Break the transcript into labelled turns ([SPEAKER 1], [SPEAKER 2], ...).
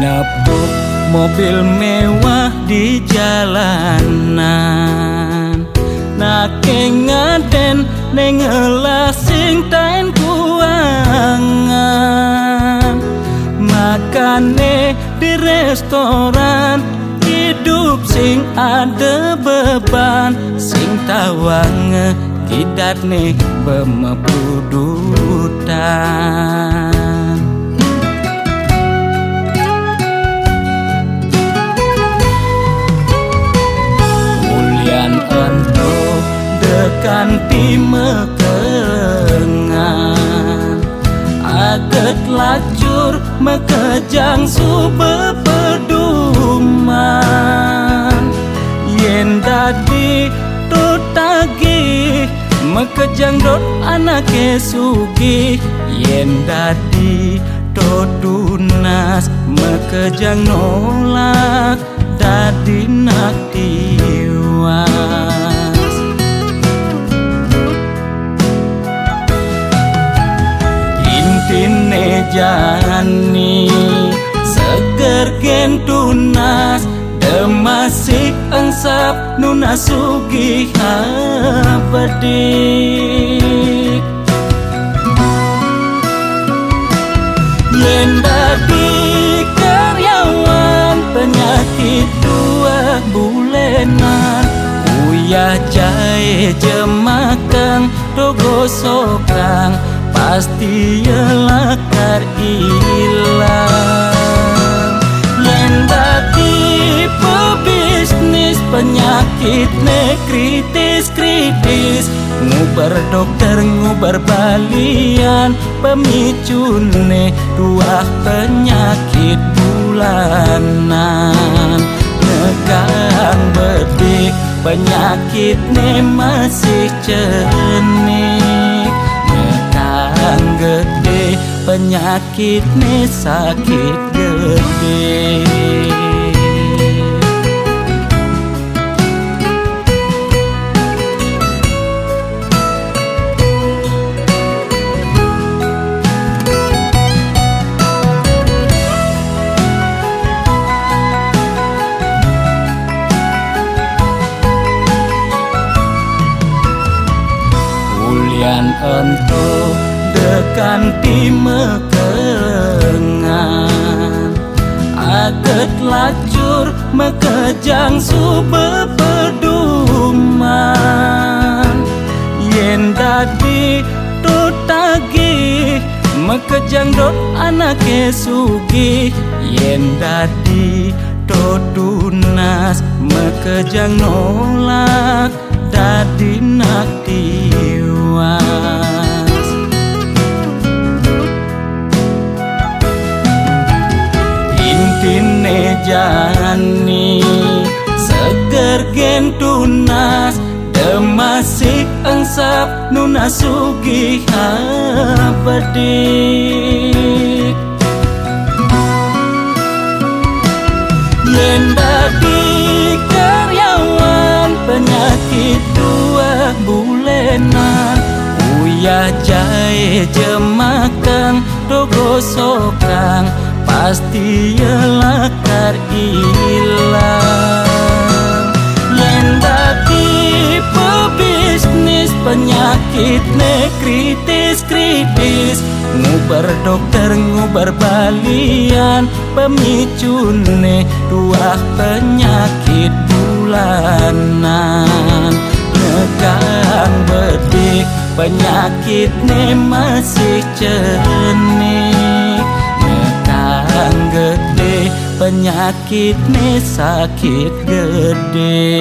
[SPEAKER 1] Nepuk mobil mewah di jalanan, nake ngaden nengelasing tain kuangan, makane di restoran, hidup sing ada beban, sing tawang kidat nih bemepudutan. Kanti mekengan aget lacur mekejang sube peduman, yen dadi tutagi mekejang dot anake sugih, yen dadi tunas mekejang nolak dadi nak tiwas. Intine jani seger gen tunas, demasik engsap nuna sugih apedik, yen dadi karyawan penyakit 2 bulenan, uyah jahe jemakang dogo sokrang, pasti lakar ilang. Yen dadi pebisnis penyakit ne kritis-kritis, ngubar dokter ngubar balian, pemicune 2 penyakit bulanan. Nekang bedik penyakit ne masih cenik, gede penyakit nih sakit gede. Ulian entuh kanti mekengan aget lacur mekejang sube peduman, yen dadi tutagi mekejang dot anake sugih, yen dadi tunas mekejang nolak dadi nak tiwas. Intine jani seger gen tunas, demasik engsap nuna sugih apedik, yen dadi karyawan penyakit 2 bulenan, uyah jahe jemakang dogo sokrang, pasti lakar ilang. Yen dadi pebisnis penyakit ne kritis-kritis, ngubar dokter ngubar balian, pemicune 2 penyakit bulanan. Nekang bedik penyakit ne masih cenik, nekang gede penyakit nih sakit gede.